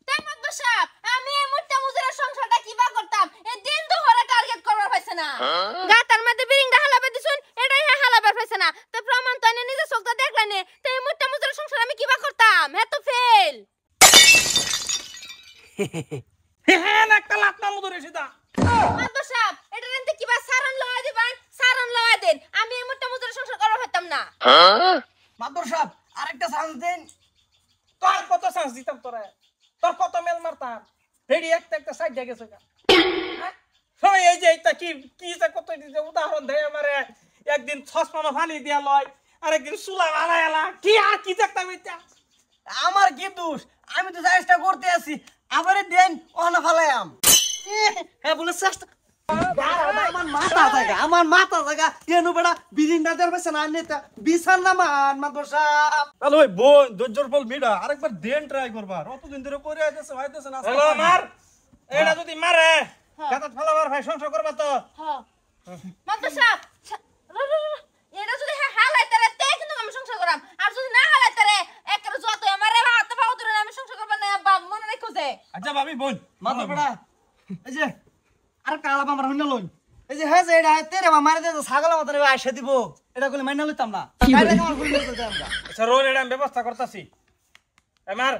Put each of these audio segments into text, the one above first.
তামাক সাহেব আমি এই মুট্টা মুজুরের সংসারটা কিবা করতাম এই দিন দুপুরে টার্গেট করবার পাইছে না গাতার মধ্যে বিরিংডা হালাবে দিছুন এটাই হালাবার পাইছে না তো প্রমাণ তো এনে নিজে চোখটা দেখলানে তো এই মুট্টা মুজুরের সংসার আমি কিবা করতাম এত ফেল হ্যাঁ না একটা লাত না মুদরে সিধা মাদবর সাহেব এটা রেন্তে কিবা সারন লওয়া দিবেন সারন লওয়া দেন আমি এই মুট্টা মুজুরের সংসার করবার পারতাম না মাদর সাহেব আরেকটা চান্স দেন তোর কত চান্স দিতাম তোরা তোর কত মেল মারতাম হেডি একটা একটা সাইড দিয়ে গেছে গা সবাই এই যে এটা কি কি যে কত দিতে উদাহরণ দেয় আমারে একদিন ছসমানো পানি দিয়া লয় আর একদিন সুলা বানায়লা কি আর কি দেখতাম এটা আমার কি দোষ আমি তো চেষ্টা করতে আছি আবারে দেন ওনা ফালায়াম হ্যাঁ বলে চেষ্টা আমার মাথা জায়গা এনু বেড়া বিরিন্ডা দের পাইছে না নেতা বিছান না মান মাদর সাহেব হ্যালো ভাই বোন ধৈর্যর ফল মিডা আরেকবার দেন ট্রাই করবার অতদিন ধরে করে আইতেছে হইতেছে না হ্যালো মার এটা যদি মারে গাতাত ফলাবার ভাই সংসার করবা তো হ্যাঁ মাদবর সাহেব এটা যদি হালাইতে রে তে কিন্তু আমি সংসার করাম আর যদি না হালাইতে রে একেবারে যত আমারে হাতে পাও ধরে আমি সংসার করব না বাপ মনে রাখো যে আচ্ছা ভাবি বোন মাদর বেড়া এই যে আর কালা বাবার হইনা লই এই যে হ্যাঁ যে এটা তেরে বা মারে দে ছাগল মত রে আইসা দিব এটা কইলে মাইনা লইতাম না কাইলে আমার ভুল হইতো আমরা আচ্ছা রোল এটা আমি ব্যবস্থা করতেছি আমার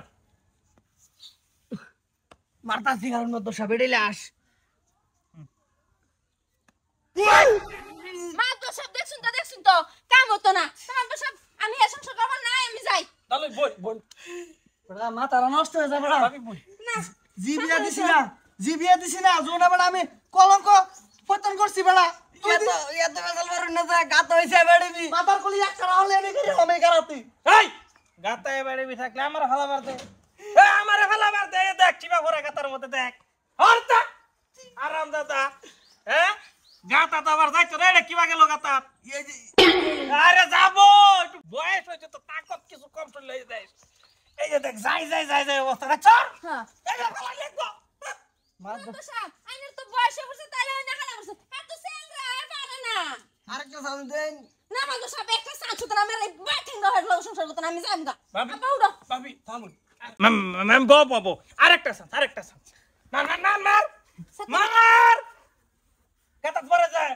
মারতাছি কারণ মাদর সাহেব এটাইলে আস মাদবর সাহেব দেখছুন তো কাম হতো না মাদবর সাহেব আমি এ সংসার করব না আমি যাই তাহলে বোন বোন বেড়া মাথাটা নষ্ট হয়ে যাবে বেড়া ভাবি বোন না জিবিয়া দিছি না জোনা বেড়া আমি কলঙ্ক পতন করছি বেড়া তুই এত বেজাল মারুন না যা গাত হইছে বেড়ি মাথার কলি এক করা হলে এনে করে আমি করাতি এই গাতায় বেড়ে থাকলে আমার ফলাবার দে আমারে ফলাবার দে দেখ কিবা করে গাতার মধ্যে দেখ হরতা আরাম দাদা হ্যাঁ গাতা তো আবার যাইতো রে কিবা গেল গাতা আরে যাবো একটু বয়স হয়েছে তো তাকত কিছু কম চলে যাই এই যে দেখ যাই অবস্থা চল হ্যাঁ এই যে ফলা লিখবো মাদবর সাহেব আইনের তো বয়স হইছে তাইলে না হালা করছে এত সেল রে আর পারে না আরেকটা সাউন্ড দেন না মাদবর সাহেব একটা সাঁচু তো আমার এই বাইটিং হয়ে গেল সংসার করতে আমি যাইম গা ভাবি আপা উড়ো ভাবি থামুন ম্যাম বাবু আরেকটা সাথ না মার গাতা পরে যায়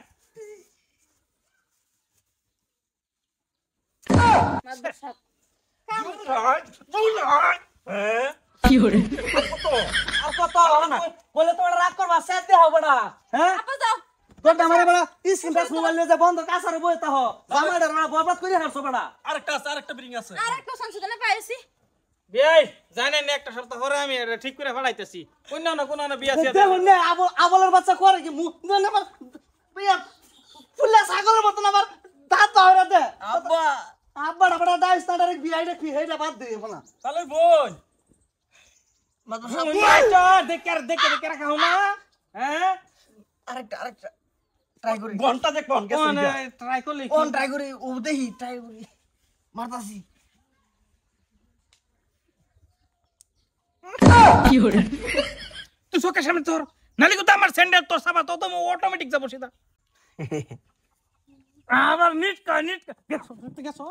মাদবর সাহেব আর কত বলে তোমার রাগ করবা সেতে হবে না হ্যাঁ আপা যাও তোর আমারে বড় স্ক্রিন টাচ মোবাইল নিয়ে যা বন্ধ কাছারে বইতা হ জামাইডার বড় বরবাদ করে হারছো বড়া আরেকটা ব্রিং আছে আর একটা সাঁচু তো না পাইছি বিয়াই জানেন একটা সপ্তাহ পরে আমি এটা ঠিক করে ফেলাইতেছি কোন না বিয়া আছে দেখুন না আবলের বাচ্চা করে কি মুখ না বিয়া ফুলা ছাগলের মতন আবার দাঁত হইরা দে আব্বা আব্বা বড় ডাইস না ডাইরেক্ট বিয়াই রে হেইটা বাদ দে বলা তাহলে বোন দেখে রাখা হো না হ্যাঁ আরেকটা ট্রাই করি বোনটা দেখ বোন গেছে ট্রাই করলি কোন ট্রাই করি ও দেখি ট্রাই করি মারতাছি তুই চোখের সামনে তোর নালি তো আমার স্যান্ডেল তোর সাবা তো অটোমেটিক যাবো সেটা আবার নিট দেখছো গেছো